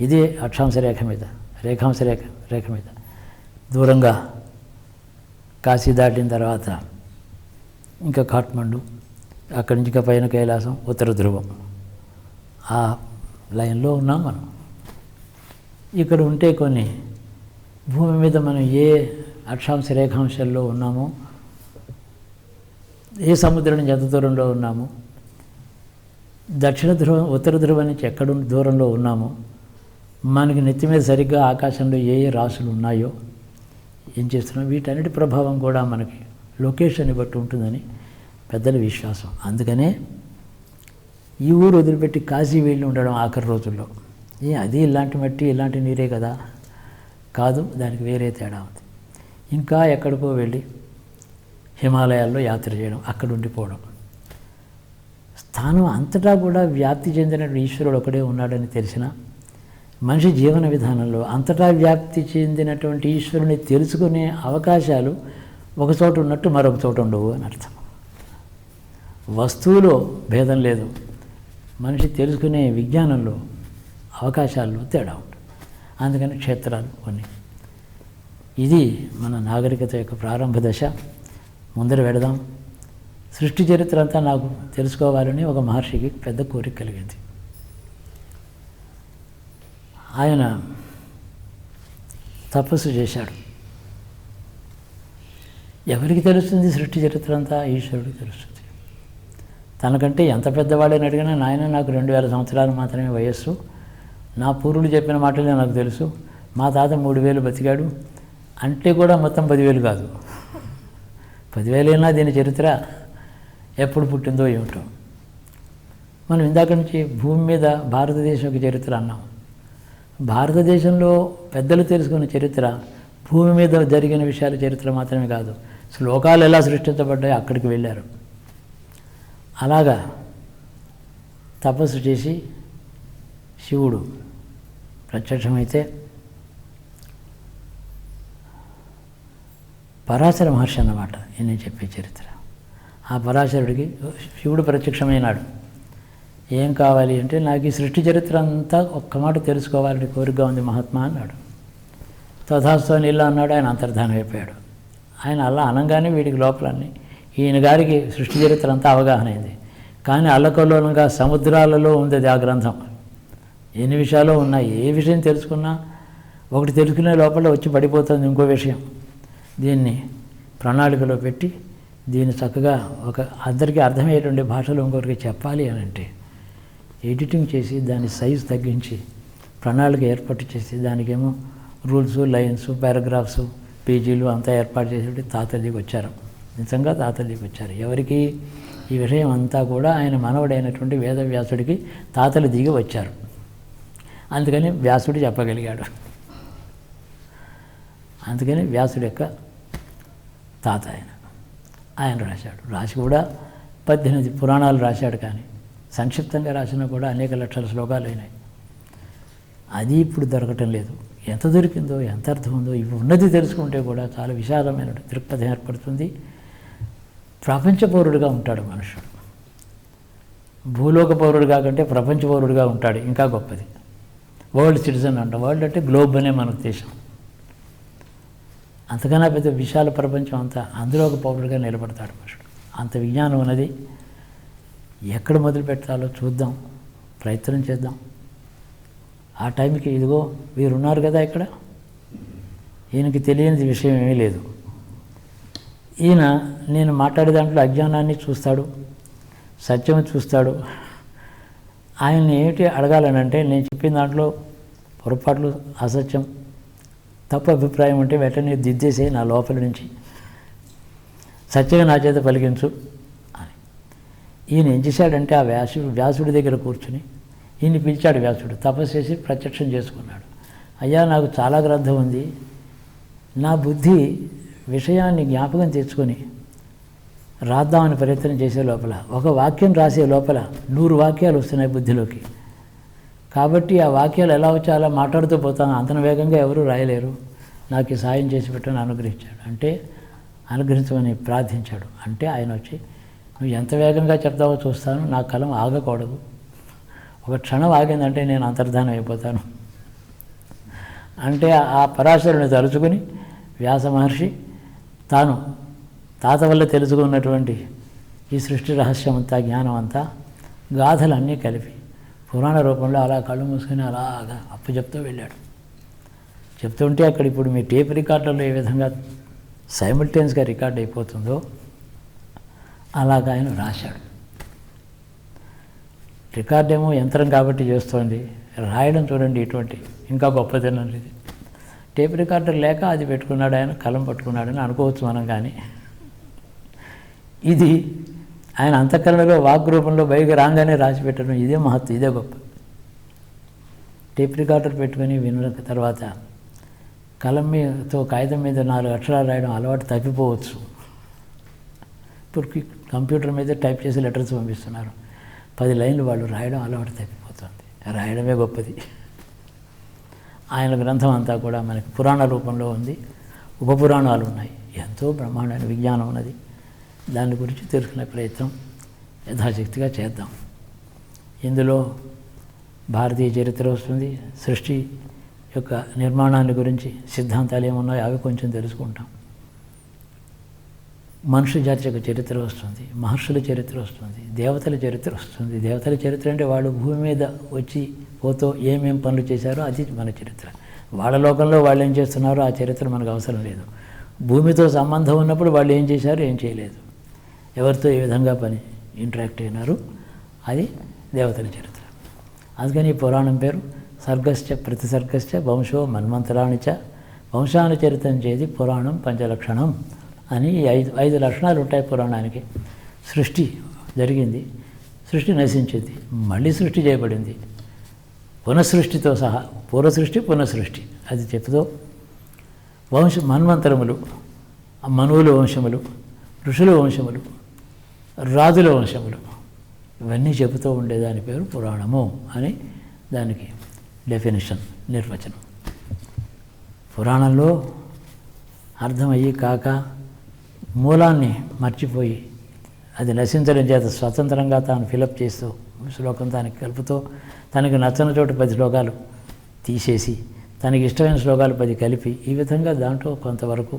ఇదే రేఖాంశ రేఖ మీద దూరంగా కాశీ దాటిన తర్వాత ఇంకా కాఠ్మండు, అక్కడి నుంచి ఇంకా పైన కైలాసం, ఉత్తర ధ్రువం, ఆ లైన్లో ఉన్నాం మనం. ఇక్కడ ఉంటే కొన్ని భూమి మీద మనం ఏ రేఖాంశాల్లో ఉన్నామో, ఏ సముద్రం నుంచి ఎంత దూరంలో ఉన్నామో, దక్షిణ ధ్రువం ఉత్తర ధ్రువం నుంచి ఎక్కడ దూరంలో ఉన్నామో, మనకి నెత్తి మీద సరిగ్గా ఆకాశంలో ఏ రాసులు ఉన్నాయో, ఏం చేస్తున్నాం, వీటన్నిటి ప్రభావం కూడా మనకి లొకేషన్ని బట్టి ఉంటుందని పెద్దల విశ్వాసం. అందుకనే ఈ ఊరు వదిలిపెట్టి కాశీ వెళ్ళి ఉండడం ఆఖరి రోజుల్లో. అది ఇలాంటి మట్టి ఇలాంటి నీరే కదా, కాదు, దానికి వేరే తేడా ఉంది. ఇంకా ఎక్కడికో వెళ్ళి హిమాలయాల్లో యాత్ర చేయడం, అక్కడ ఉండిపోవడం. స్థానం అంతటా కూడా వ్యాప్తి చెందిన ఈశ్వరుడు ఒకడే ఉన్నాడని తెలిసిన మనిషి జీవన విధానంలో అంతటా వ్యాప్తి చెందినటువంటి ఈశ్వరుని తెలుసుకునే అవకాశాలు ఒక చోట ఉన్నట్టు మరొక చోట ఉండవు అని అర్థం. వస్తువులో భేదం లేదు, మనిషి తెలుసుకునే విజ్ఞానంలో అవకాశాల్లో తేడా ఉంటుంది. అందుకని క్షేత్రాలు కొన్ని. ఇది మన నాగరికత యొక్క ప్రారంభ దశ. ముందర వెడదాం. సృష్టి చరిత్ర అంతా నాకు తెలుసుకోవాలని ఒక మహర్షికి పెద్ద కోరిక కలిగింది. ఆయన తపస్సు చేశాడు. ఎవరికి తెలుస్తుంది సృష్టి చరిత్ర అంతా? ఈశ్వరుడికి తెలుస్తుంది. తనకంటే ఎంత పెద్దవాడని అడిగినా, నాయన నాకు 2000 సంవత్సరాలు మాత్రమే వయస్సు, నా పూర్వులు చెప్పిన మాటలే నాకు తెలుసు, మా తాత 3000 బతికాడు అంటే కూడా మొత్తం 10,000 కాదు, 10,000 అయినా దీని చరిత్ర ఎప్పుడు పుట్టిందో ఏమిటో. మనం ఇందాక నుంచి భూమి మీద భారతదేశం యొక్క చరిత్ర అన్నాం. భారతదేశంలో పెద్దలు తెలుసుకున్న చరిత్ర భూమి మీద జరిగిన విషయాల చరిత్ర మాత్రమే కాదు, శ్లోకాలు ఎలా సృష్టించబడ్డాయో అక్కడికి వెళ్ళారు. అలాగా తపస్సు చేసి శివుడు ప్రత్యక్షమైతే పరాశర మహర్షి అన్నమాట నేను చెప్పే చరిత్ర. ఆ పరాశరుడికి శివుడు ప్రత్యక్షమైనాడు. ఏం కావాలి అంటే, నాకు ఈ సృష్టి చరిత్ర అంతా ఒక్క మాట తెలుసుకోవాలని కోరికగా ఉంది మహాత్మా అన్నాడు. తథాస్తు అని ఇలా అన్నాడు. ఆయన అంతర్ధానం అయిపోయాడు. ఆయన అలా అనగానే వీడికి లోపలన్నీ ఈయన గారికి సృష్టి చరిత్ర అంతా అవగాహన అయింది. కానీ అల్లకల్లోలంగా సముద్రాలలో ఉంది అది ఆ గ్రంథం. ఎన్ని విషయాలు ఉన్నాయి, ఏ విషయం తెలుసుకున్నా ఒకటి తెలుసుకునే లోపల వచ్చి పడిపోతుంది ఇంకో విషయం. దీన్ని ప్రణాళికలో పెట్టి దీన్ని చక్కగా అందరికీ అర్థమయ్యేటువంటి భాషలో ఇంకొకరికి చెప్పాలి అని అంటే ఎడిటింగ్ చేసి దాని సైజు తగ్గించి ప్రణాళిక ఏర్పాటు చేసి దానికేమో రూల్స్, లైన్స్, పారాగ్రాఫ్స్, పేజీలు అంతా ఏర్పాటు చేసి తాతల్లికి వచ్చారు. నిజంగా తాతల్లికి వచ్చారు. ఎవరికి? ఈ విషయం అంతా కూడా ఆయన మనవడైనటువంటి వేదవ్యాసుడికి తాతలు దిగి వచ్చారు. అందుకని వ్యాసుడు చెప్పగలిగాడు. అందుకని వ్యాసుడి యొక్క తాత ఆయన రాశాడు. రాసి కూడా 18 పురాణాలు రాశాడు. కానీ సంక్షిప్తంగా రాసినా కూడా అనేక లక్షల శ్లోకాలు అయినాయి. అది ఇప్పుడు దొరకటం లేదు. ఎంత దొరికిందో, ఎంత అర్థం ఉందో, ఇవి ఉన్నది తెలుసుకుంటే కూడా చాలా విశాలమైన దృక్పథం ఏర్పడుతుంది. ప్రపంచ పౌరుడిగా ఉంటాడు మనుషుడు. భూలోక పౌరుడు కాకంటే ప్రపంచ పౌరుడిగా ఉంటాడు, ఇంకా గొప్పది. వరల్డ్ సిటిజన్ అంటాం. వరల్డ్ అంటే గ్లోబ్ అనే మన ఉద్దేశం. అంతకన్నా పెద్ద విశాల ప్రపంచం అంతా, అందులో ఒక పౌరుడిగా నిలబడతాడు మనుషుడు. అంత విజ్ఞానం ఉన్నది. ఎక్కడ మొదలు పెట్టాలో చూద్దాం, ప్రయత్నం చేద్దాం. ఆ టైంకి ఇదిగో వీరున్నారు కదా ఇక్కడ, ఈయనకి తెలియని విషయం ఏమీ లేదు. ఈయన నేను మాట్లాడే దాంట్లో అజ్ఞానాన్ని చూస్తాడు, సత్యం చూస్తాడు. ఆయన్ని ఏమిటి అడగాలనంటే, నేను చెప్పిన దాంట్లో పొరపాట్లు, అసత్యం, తప్పు అభిప్రాయం ఉంటే వెంటనే దిద్దేసే నా లోపల నుంచి, సత్యంగా నా చేత పలికించు అని. ఈయన ఏం చేశాడంటే, ఆ వ్యాసుడి దగ్గర కూర్చుని ఈయన్ని పిలిచాడు. వ్యాసుడు తపస్సు చేసి ప్రత్యక్షం చేసుకున్నాడు. అయ్యా, నాకు చాలా గ్రంథం ఉంది, నా బుద్ధి విషయాన్ని జ్ఞాపకం తెచ్చుకొని రాద్దామని ప్రయత్నం చేసే లోపల, ఒక వాక్యం రాసే లోపల 100 వాక్యాలు వస్తున్నాయి బుద్ధిలోకి. కాబట్టి ఆ వాక్యాలు ఎలా వచ్చి అలా మాట్లాడుతూ పోతాను, అంతన వేగంగా ఎవరూ రాయలేరు, నాకు సాయం చేసి పెట్టని అనుగ్రహించాడు. అంటే అనుగ్రహించమని ప్రార్థించాడు. అంటే ఆయన వచ్చి, నువ్వు ఎంత వేగంగా చెప్తావో చూస్తాను, నా కలం ఆగకూడదు, ఒక క్షణం ఆగిందంటే నేను అంతర్ధానం అయిపోతాను. అంటే ఆ పరాశరుని తలుచుకుని వ్యాస మహర్షి తాను తాత వల్ల తెలుసుకున్నటువంటి ఈ సృష్టి రహస్యం అంతా, జ్ఞానం అంతా, గాథలన్నీ కలిపి పురాణ రూపంలో అలా కళ్ళు మూసుకొని అలాగా అప్పచెప్తూ వెళ్ళాడు. చెప్తుంటే అక్కడ ఇప్పుడు మీ టేప్ రికార్డులో ఏ విధంగా సైమల్టేనియస్గా రికార్డ్ అయిపోతుందో అలాగ ఆయన రాశాడు. రికార్డ్ ఏమో యంత్రం కాబట్టి చేస్తోంది, రాయడం చూడండి ఇటువంటి ఇంకా గొప్పదేనండి. ఇది టేప్ రికార్డర్ లేక అది పెట్టుకున్నాడు ఆయన, కలం పట్టుకున్నాడని అనుకోవచ్చు మనం. కానీ ఇది ఆయన అంతఃకరణలో వాక్ రూపంలో బయటకు రాగానే రాసి పెట్టడం, ఇదే మహత్వం, ఇదే గొప్ప. టేప్ రికార్డర్ పెట్టుకొని విన్న తర్వాత కలం మీదతో కాగితం మీద 4 అక్షరాలు రాయడం అలవాటు తప్పిపోవచ్చు. ఇప్పుడు కంప్యూటర్ మీద టైప్ చేసి లెటర్స్ పంపిస్తున్నారు, 10 లైన్లు వాళ్ళు రాయడం అలవాటు తప్పిపోతుంది. రాయడమే గొప్పది. ఆయన గ్రంథం అంతా కూడా మనకి పురాణ రూపంలో ఉంది, ఉపపురాణాలు ఉన్నాయి, ఎంతో బ్రహ్మాండమైన విజ్ఞానం ఉన్నది. దాని గురించి తెలుసుకునే ప్రయత్నం యథాశక్తిగా చేద్దాం. ఇందులో భారతీయ చరిత్ర వస్తుంది, సృష్టి యొక్క నిర్మాణాన్ని గురించి సిద్ధాంతాలు ఏమున్నాయో అవి కొంచెం తెలుసుకుంటాం. మనుష్య జాతి యొక్క చరిత్ర వస్తుంది, మహర్షుల చరిత్ర వస్తుంది, దేవతల చరిత్ర వస్తుంది. దేవతల చరిత్ర అంటే వాళ్ళు భూమి మీద వచ్చి పోతూ ఏమేం పనులు చేశారో అది మన చరిత్ర. వాళ్ళ లోకంలో వాళ్ళు ఏం చేస్తున్నారో ఆ చరిత్ర మనకు అవసరం లేదు. భూమితో సంబంధం ఉన్నప్పుడు వాళ్ళు ఏం చేశారు, ఏం చేయలేదు, ఎవరితో ఏ విధంగా పని ఇంటరాక్ట్ అయినారు, అది దేవతల చరిత్ర. అందుకని ఈ పురాణం పేరు సర్గశ్చ ప్రతిసర్గశ్చ వంశో మన్వంతరాణిచ వంశానుచరితం చేది పురాణం పంచలక్షణం అని ఐదు లక్షణాలు ఉంటాయి పురాణానికి. సృష్టి జరిగింది, సృష్టి నశించింది, మళ్ళీ సృష్టి చేయబడింది పునఃసృష్టితో సహా. పూర్వసృష్టి పునఃసృష్టి అది చెప్తూ మన్వంతరములు, మనువుల వంశములు, ఋషుల వంశములు, రాజుల వంశములు, ఇవన్నీ చెబుతూ ఉండేదాని పేరు పురాణము అని దానికి డెఫినేషన్, నిర్వచనం. పురాణంలో అర్థమయ్యి కాక మూలాన్ని మర్చిపోయి అది నశించడం చేత స్వతంత్రంగా తాను ఫిలప్ చేస్తూ శ్లోకం దానికి కలుపుతూ తనకి నచ్చని చోట 10 శ్లోకాలు తీసేసి తనకి ఇష్టమైన శ్లోకాలు 10 కలిపి ఈ విధంగా దాంట్లో కొంతవరకు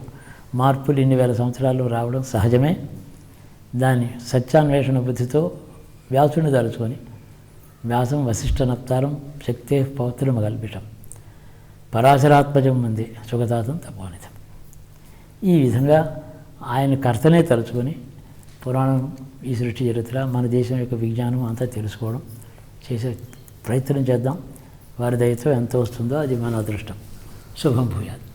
మార్పులు ఇన్ని వేల సంవత్సరాలు రావడం సహజమే. దాన్ని సత్యాన్వేషణ బుద్ధితో వ్యాసుని తలుచుకొని వ్యాసం వశిష్ఠనప్తారం శక్తే పౌత్రం కల్పితం పరాశరాత్మజం మంది సుగతాతం తపోనితం. ఈ విధంగా ఆయన కర్తనే తలుచుకొని పురాణం, ఈ సృష్టి చరిత్ర, మన దేశం యొక్క విజ్ఞానం అంతా తెలుసుకోవడం చేసే ప్రయత్నం చేద్దాం. వారి దయతో ఎంత వస్తుందో అది మన అదృష్టం. శుభం భూయాత్.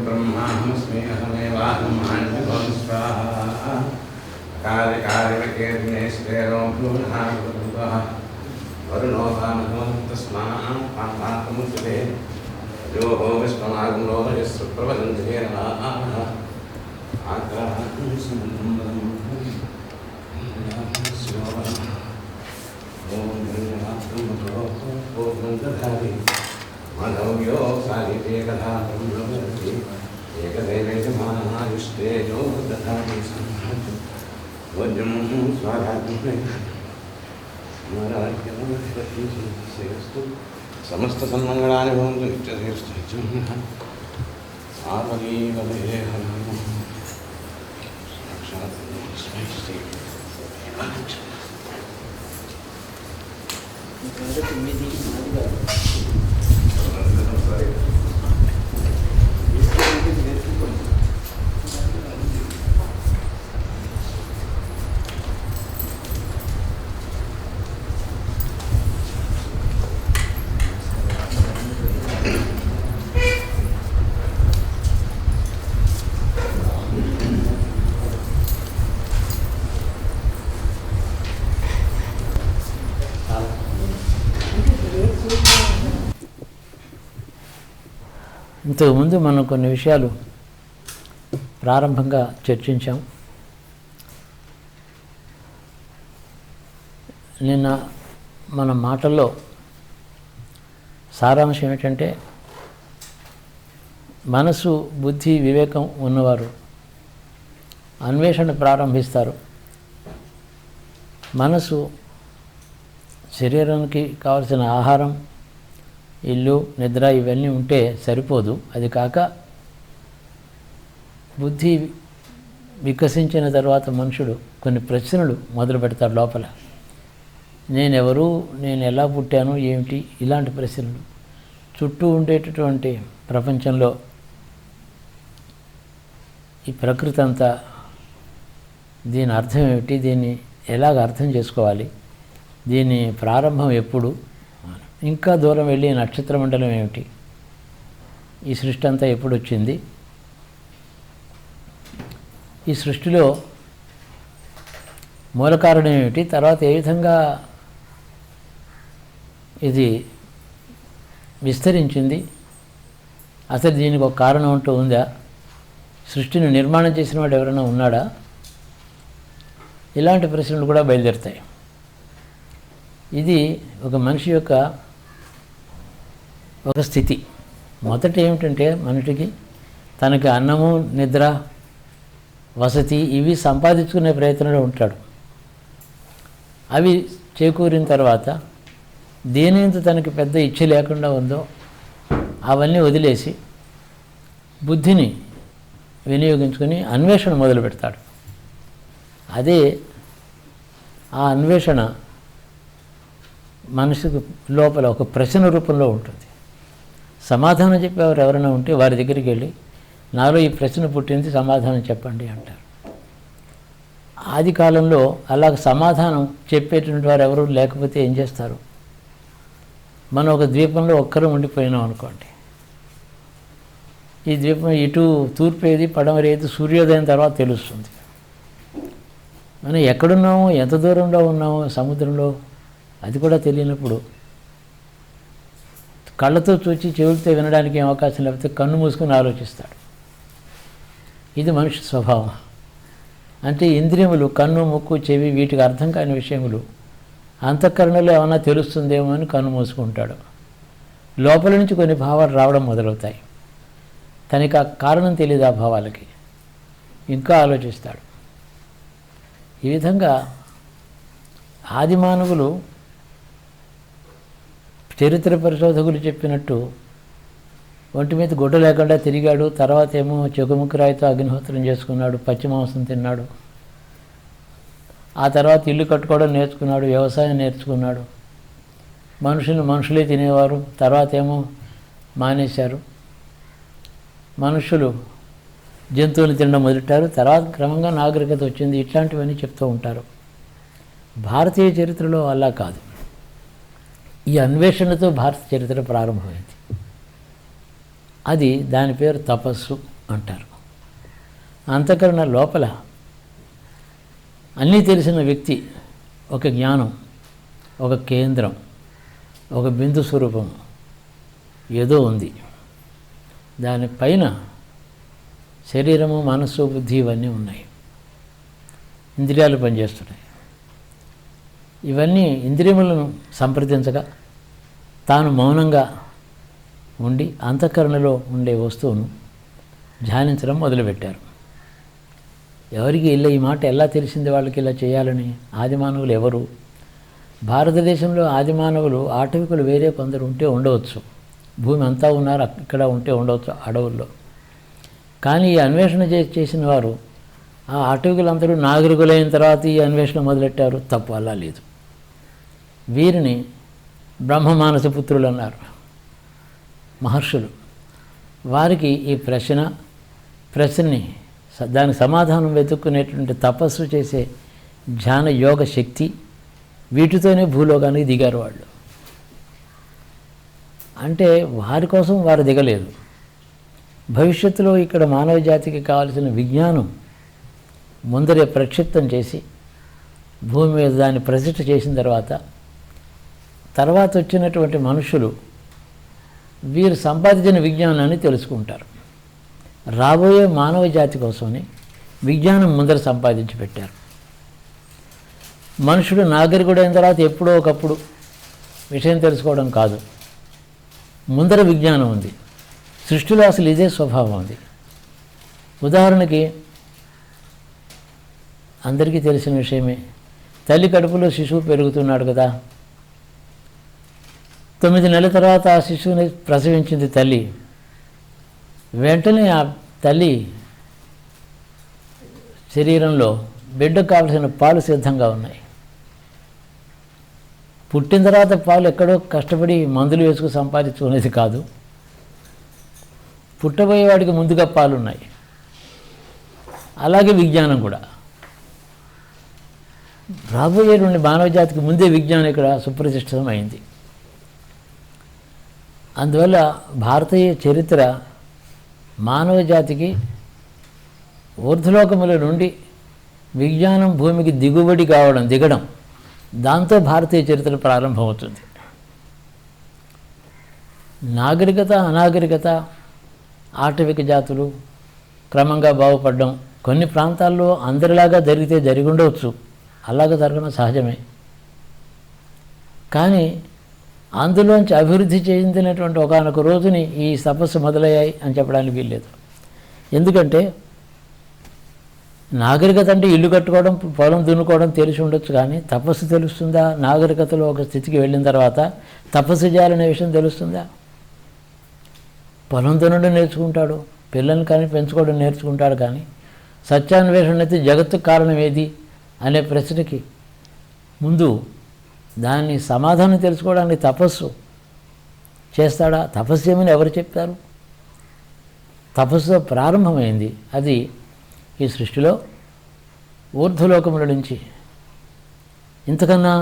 ब्रह्माहमस्मि अहमेवाहं मान्यभवं स्वाहा कार्यकार्यकेर्नेस्तेरो भ्रूणाः वरुणो वामहमस्तस्मात् पापाकमुच्यते यो हो विश्वनागुणो यस्य प्रवदन्ते नमः आग्रहं समन्वयं ओम गंगाधर मानव्यो साहित्य कथा ब्रह्मवती एकदेवेश महायुष्टे जो दधाति संहातु वज्रं स्वारात्मने नारायणस्य समस्त सन्मंगलानि भवन्तु नित्यसेस्तु सावलीवले हरं साक्षात् स्मैस्ति ఇంతకుముందు మనం కొన్ని విషయాలు ప్రారంభంగా చర్చించాం. నిన్న మన మాటల్లో సారాంశం ఏమిటంటే, మనసు, బుద్ధి, వివేకం ఉన్నవారు అన్వేషణ ప్రారంభిస్తారు. మనసు శరీరానికి కావలసిన ఆహారం, ఇల్లు, నిద్ర ఇవన్నీ ఉంటే సరిపోదు. అది కాక బుద్ధి వికసించిన తర్వాత మనుషుడు కొన్ని ప్రశ్నలు మొదలు పెడతాడు లోపల. నేనెవరు, నేను ఎలా పుట్టాను, ఏమిటి, ఇలాంటి ప్రశ్నలు. చుట్టూ ఉండేటటువంటి ప్రపంచంలో ఈ ప్రకృతి అంతా, దీని అర్థం ఏమిటి, దీన్ని ఎలాగ అర్థం చేసుకోవాలి, దీని ప్రారంభం ఎప్పుడు, ఇంకా దూరం వెళ్ళి నక్షత్ర మండలం ఏమిటి, ఈ సృష్టి అంతా ఎప్పుడు వచ్చింది, ఈ సృష్టిలో మూల కారణం ఏమిటి, తర్వాత ఏ విధంగా ఇది విస్తరించింది, అసలు దీనికి ఒక కారణం అంటూ ఉందా, సృష్టిని నిర్మాణం చేసిన వాడు ఎవరైనా ఉన్నాడా, ఇలాంటి ప్రశ్నలు కూడా బయలుదేరుతాయి. ఇది ఒక మనిషి యొక్క ఒక స్థితి. మొదట ఏమిటంటే, మనిషికి తనకి అన్నము, నిద్ర, వసతి ఇవి సంపాదించుకునే ప్రయత్నంలో ఉంటాడు. అవి చేకూరిన తర్వాత దేనింత తనకి పెద్ద ఇచ్చ లేకుండా ఉందో అవన్నీ వదిలేసి బుద్ధిని వినియోగించుకొని అన్వేషణ మొదలు పెడతాడు. అదే ఆ అన్వేషణ మనసుకు లోపల ఒక ప్రశ్న రూపంలో ఉంటుంది. సమాధానం చెప్పేవారు ఎవరైనా ఉంటే వారి దగ్గరికి వెళ్ళి, నాలో ఈ ప్రశ్న పుట్టింది, సమాధానం చెప్పండి అంటారు. ఆది కాలంలో అలాగ సమాధానం చెప్పేటువంటి వారు ఎవరు లేకపోతే ఏం చేస్తారు? మనం ఒక ద్వీపంలో ఒక్కరం ఉండిపోయినాం అనుకోండి. ఈ ద్వీపం ఇటు తూర్పు ఏది, పడమర ఏది సూర్యోదయం తర్వాత తెలుస్తుంది. మనం ఎక్కడున్నామో, ఎంత దూరంలో ఉన్నామో సముద్రంలో, అది కూడా తెలియనప్పుడు కళ్ళతో చూచి చెవులతో వినడానికి ఏం అవకాశం లేకపోతే కన్ను మూసుకొని ఆలోచిస్తాడు. ఇది మనిషి స్వభావం. అంటే ఇంద్రియములు, కన్ను, ముక్కు, చెవి, వీటికి అర్థం కాని విషయములు అంతఃకరణలో ఏమైనా తెలుస్తుందేమో అని కన్ను మూసుకుంటాడు. లోపల నుంచి కొన్ని భావాలు రావడం మొదలవుతాయి. తనకి ఆ కారణం తెలియదు, ఆ భావాలకి ఇంకా ఆలోచిస్తాడు. ఈ విధంగా ఆది మానవులు చరిత్ర పరిశోధకులు చెప్పినట్టు ఒంటి మీద గుడ్డ లేకుండా తిరిగాడు. తర్వాత ఏమో చెకుముక్కు రాయితో అగ్నిహోత్రం చేసుకున్నాడు, పచ్చి మాంసం తిన్నాడు. ఆ తర్వాత ఇల్లు కట్టుకోవడం నేర్చుకున్నాడు, వ్యవసాయం నేర్చుకున్నాడు. మనుషులే తినేవారు, తర్వాత ఏమో మానేశారు. మనుషులు జంతువులు తినడం మొదలెట్టారు, తర్వాత క్రమంగా నాగరికత వచ్చింది. ఇట్లాంటివన్నీ చెప్తూ ఉంటారు. భారతీయ చరిత్రలో అలా కాదు. ఈ అన్వేషణతో భారత చరిత్ర ప్రారంభమైంది. అది దాని పేరు తపస్సు అంటారు. అంతఃకరణ లోపల అన్నీ తెలిసిన వ్యక్తి ఒక జ్ఞానం, ఒక కేంద్రం, ఒక బిందు స్వరూపం ఏదో ఉంది. దానిపైన శరీరము, మనస్సు, బుద్ధి ఇవన్నీ ఉన్నాయి. ఇంద్రియాలు పనిచేస్తున్నాయి. ఇవన్నీ ఇంద్రియములను సంప్రదించగా తాను మౌనంగా ఉండి అంతఃకరణలో ఉండే వస్తువును ధ్యానించడం మొదలుపెట్టారు. ఎవరికి ఈ మాట ఎలా తెలిసింది వాళ్ళకి ఇలా చేయాలని? ఆదిమానవులు ఎవరు? భారతదేశంలో ఆదిమానవులు ఆటవికులు వేరే కొందరు ఉంటే ఉండవచ్చు, భూమి అంతా ఉన్నారు, ఇక్కడ ఉంటే ఉండవచ్చు అడవుల్లో. కానీ ఈ అన్వేషణ చేసిన వారు ఆ ఆటవికులందరూ నాగరికులైన తర్వాత ఈ అన్వేషణ మొదలెట్టారు. తప్పు, అలా లేదు. వీరిని బ్రహ్మమానస పుత్రులు అన్నారు, మహర్షులు. వారికి ఈ ప్రశ్నని దానికి సమాధానం వెతుక్కునేటువంటి తపస్సు చేసే ధ్యాన యోగ శక్తి, వీటితోనే భూలోకానికి దిగారు వాళ్ళు. అంటే వారి కోసం వారు దిగలేదు. భవిష్యత్తులో ఇక్కడ మానవ జాతికి కావలసిన విజ్ఞానం ముందరే ప్రక్షిప్తం చేసి భూమి మీద దాన్ని ప్రతిష్ఠ చేసిన తర్వాత వచ్చినటువంటి మనుషులు వీరు సంపాదించిన విజ్ఞానాన్ని తెలుసుకుంటారు. రాబోయే మానవ జాతి కోసమని విజ్ఞానం ముందర సంపాదించి పెట్టారు. మనుషుడు నాగరికుడైన తర్వాత ఎప్పుడో ఒకప్పుడు విషయం తెలుసుకోవడం కాదు, ముందర విజ్ఞానం ఉంది. సృష్టిలో అసలు ఇదే స్వభావం ఉంది. ఉదాహరణకి అందరికీ తెలిసిన విషయమే, తల్లి కడుపులో శిశువు పెరుగుతున్నాడు కదా. 9 నెలల తర్వాత ఆ శిశువుని ప్రసవించింది తల్లి. వెంటనే ఆ తల్లి శరీరంలో బిడ్డకు కావలసిన పాలు సిద్ధంగా ఉన్నాయి. పుట్టిన తర్వాత పాలు ఎక్కడో కష్టపడి మందులు వేసుకు సంపాదించుకునేది కాదు, పుట్టబోయేవాడికి ముందుగా పాలు ఉన్నాయి. అలాగే విజ్ఞానం కూడా రాబోయేటువంటి మానవ జాతికి ముందే విజ్ఞానం ఇక్కడ సుప్రతిష్ఠితం అయింది. అందువల్ల భారతీయ చరిత్ర మానవ జాతికి ఊర్ధ్వలోకముల నుండి విజ్ఞానం భూమికి దిగడం, దాంతో భారతీయ చరిత్ర ప్రారంభమవుతుంది. నాగరికత, అనాగరికత, ఆటవిక జాతులు క్రమంగా బాగుపడడం కొన్ని ప్రాంతాల్లో అందరిలాగా జరిగి ఉండవచ్చు, అలాగే జరగడం సహజమే. కానీ అందులోంచి అభివృద్ధి చెందినటువంటి ఒకానొక రోజుని ఈ తపస్సు మొదలయ్యాయి అని చెప్పడానికి వీల్లేదు. ఎందుకంటే నాగరికత అంటే ఇల్లు కట్టుకోవడం, పొలం దున్నుకోవడం తెలిసి ఉండొచ్చు, కానీ తపస్సు తెలుస్తుందా? నాగరికతలో ఒక స్థితికి వెళ్ళిన తర్వాత తపస్సు చేయాలనే విషయం తెలుస్తుందా? పొలం దున్నడం నేర్చుకుంటాడు, పిల్లల్ని కానీ పెంచుకోవడం నేర్చుకుంటాడు, కానీ సత్యాన్వేషణ అయితే జగత్తుకు కారణం ఏది అనే ప్రశ్నకి ముందు దాన్ని సమాధానం తెలుసుకోవడానికి తపస్సు చేస్తాడా? తపస్సు చేయమని ఎవరు చెప్పారు? తపస్సుతో ప్రారంభమైంది. అది ఈ సృష్టిలో ఊర్ధ్వలోకముల నుంచి ఇంతకన్నా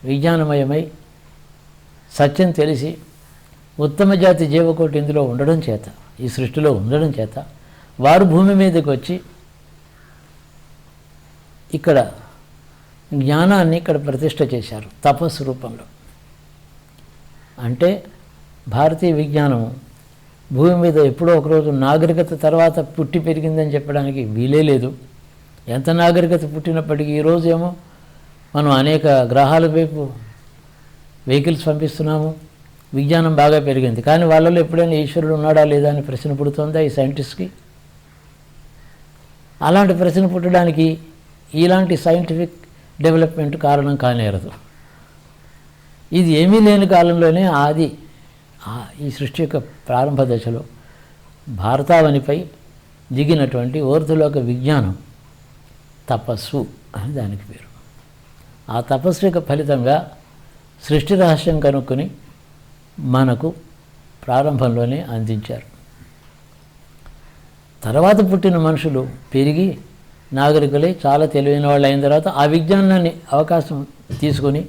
విజ్ఞానమయమై సత్యం తెలిసి ఉత్తమ జాతి జీవకోటి ఇందులో ఉండడం చేత, ఈ సృష్టిలో ఉండడం చేత వారు భూమి మీదకి వచ్చి ఇక్కడ జ్ఞానాన్ని ఇక్కడ ప్రతిష్ఠ చేశారు తపస్సు రూపంలో. అంటే భారతీయ విజ్ఞానం భూమి మీద ఎప్పుడో ఒకరోజు నాగరికత తర్వాత పుట్టి పెరిగిందని చెప్పడానికి వీలే లేదు. ఎంత నాగరికత పుట్టినప్పటికీ ఈరోజు ఏమో మనం అనేక గ్రహాల వైపు వెహికల్స్ పంపిస్తున్నాము, విజ్ఞానం బాగా పెరిగింది. కానీ వాళ్ళలో ఎప్పుడైనా ఈశ్వరుడు ఉన్నాడా లేదా అని ప్రశ్న పుడుతుందా ఈ సైంటిస్ట్కి? అలాంటి ప్రశ్న పుట్టడానికి ఇలాంటి సైంటిఫిక్ డెవలప్మెంట్ కారణం కానేరదు. ఇది ఏమీ లేని కాలంలోనే ఆది ఈ సృష్టి యొక్క ప్రారంభ దశలో భారతావనిపై దిగినటువంటి ఊర్ధ్వలోక విజ్ఞానం తపస్సు అని దానికి పేరు. ఆ తపస్సు యొక్క ఫలితంగా సృష్టి రహస్యం కనుక్కొని మనకు ప్రారంభంలోనే అందించారు. తర్వాత పుట్టిన మనుషులు పెరిగి నాగరికులై చాలా తెలివైన వాళ్ళు అయిన తర్వాత ఆ విజ్ఞానాన్ని అవకాశం తీసుకొని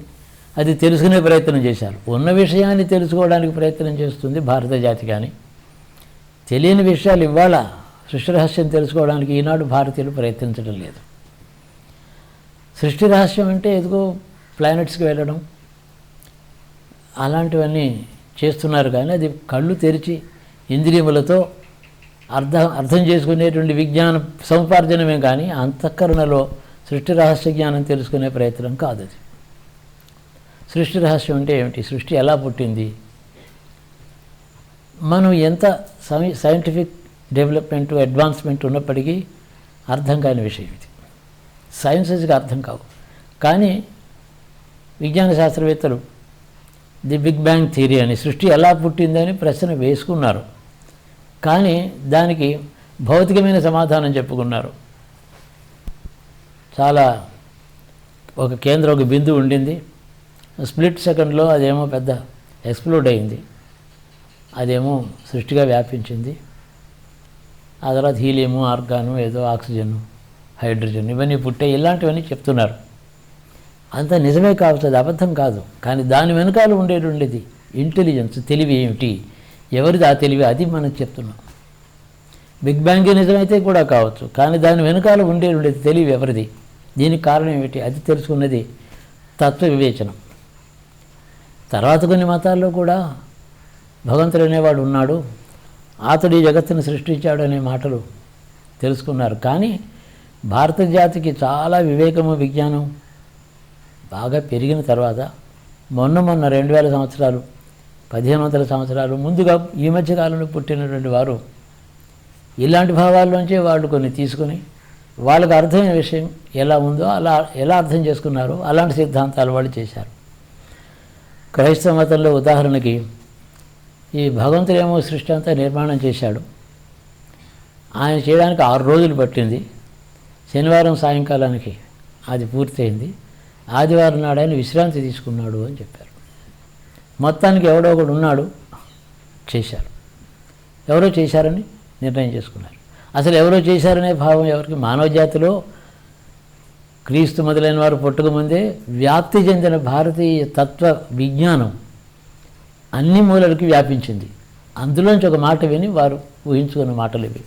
అది తెలుసుకునే ప్రయత్నం చేశారు. ఉన్న విషయాన్ని తెలుసుకోవడానికి ప్రయత్నం చేస్తుంది భారత జాతి, కానీ తెలియని విషయాలు ఇవాళ సృష్టి రహస్యం తెలుసుకోవడానికి ఈనాడు భారతీయులు ప్రయత్నించడం లేదు. సృష్టి రహస్యం అంటే ఎదుగో ప్లానెట్స్కి వెళ్ళడం అలాంటివన్నీ చేస్తున్నారు, కానీ అది కళ్ళు తెరిచి ఇంద్రియములతో అర్థం చేసుకునేటువంటి విజ్ఞాన సముపార్జనమే కానీ అంతఃకరణలో సృష్టి రహస్య జ్ఞానం తెలుసుకునే ప్రయత్నం కాదు అది. సృష్టి రహస్యం అంటే ఏమిటి? సృష్టి ఎలా పుట్టింది? మనం ఎంత సైంటిఫిక్ డెవలప్మెంట్ అడ్వాన్స్మెంట్ ఉన్నప్పటికీ అర్థం కాని విషయం ఇది. సైన్సెస్కి అర్థం కావు, కానీ విజ్ఞాన శాస్త్రవేత్తలు ది బిగ్ బ్యాంగ్ థియరీ అని సృష్టి ఎలా పుట్టిందని ప్రశ్న వేసుకున్నారు, కానీ దానికి భౌతికమైన సమాధానం చెప్పుకున్నారు. చాలా ఒక బిందువు ఉండింది, స్ప్లిట్ సెకండ్లో అదేమో పెద్ద ఎక్స్ప్లోడ్ అయింది, అదేమో సృష్టిగా వ్యాపించింది. ఆ తర్వాత హీలియము, ఆర్గాను, ఏదో ఆక్సిజన్, హైడ్రోజన్ ఇవన్నీ పుట్టాయి, ఇలాంటివన్నీ చెప్తున్నారు. అంత నిజమే కావచ్చు, అది అబద్ధం కాదు, కానీ దాని వెనకాల ఉండేది ఇంటెలిజెన్స్, తెలివి ఏమిటి, ఎవరిది ఆ తెలివి, అది మనం చెప్తున్నాం. బిగ్ బ్యాంగ్ నిజమైతే కూడా కావచ్చు, కానీ దాని వెనకాల ఉండేది తెలివి ఎవరిది, దీనికి కారణం ఏమిటి, అది తెలుసుకున్నది తత్వ వివేచనం. తర్వాత కొన్ని మతాల్లో కూడా భగవంతుడు అనేవాడు ఉన్నాడు, అతడు ఈ జగత్తును సృష్టించాడు అనే మాటలు తెలుసుకున్నారు. కానీ భారత జాతికి చాలా వివేకము, విజ్ఞానం బాగా పెరిగిన తర్వాత మొన్న 2000 సంవత్సరాలు 1500 సంవత్సరాలు ముందుగా ఈ మధ్యకాలంలో పుట్టినటువంటి వారు ఇలాంటి భావాల్లోంచే వాళ్ళు కొన్ని తీసుకుని వాళ్ళకు అర్థమైన విషయం ఎలా ఉందో ఎలా అర్థం చేసుకున్నారో అలాంటి సిద్ధాంతాలు వాళ్ళు చేశారు. క్రైస్తవ మతంలో ఉదాహరణకి ఈ భగవంతుడేమో సృష్టి అంతా నిర్మాణం చేశాడు, ఆయన చేయడానికి 6 రోజులు పట్టింది, శనివారం సాయంకాలానికి అది పూర్తయింది, ఆదివారం నాడు ఆయన విశ్రాంతి తీసుకున్నాడు అని చెప్పారు. మొత్తానికి ఎవడో ఒకడు ఉన్నాడు, చేశారు, ఎవరో చేశారని నిర్ణయం చేసుకున్నారు. అసలు ఎవరో చేశారనే భావం ఎవరికి? మానవ జాతిలో క్రీస్తు మొదలైన వారు పుట్టకముందే వ్యాప్తి చెందిన భారతీయ తత్వ విజ్ఞానం అన్ని మూలలకి వ్యాపించింది. అందులోంచి ఒక మాట విని వారు ఊహించుకున్న మాటలు ఇవి.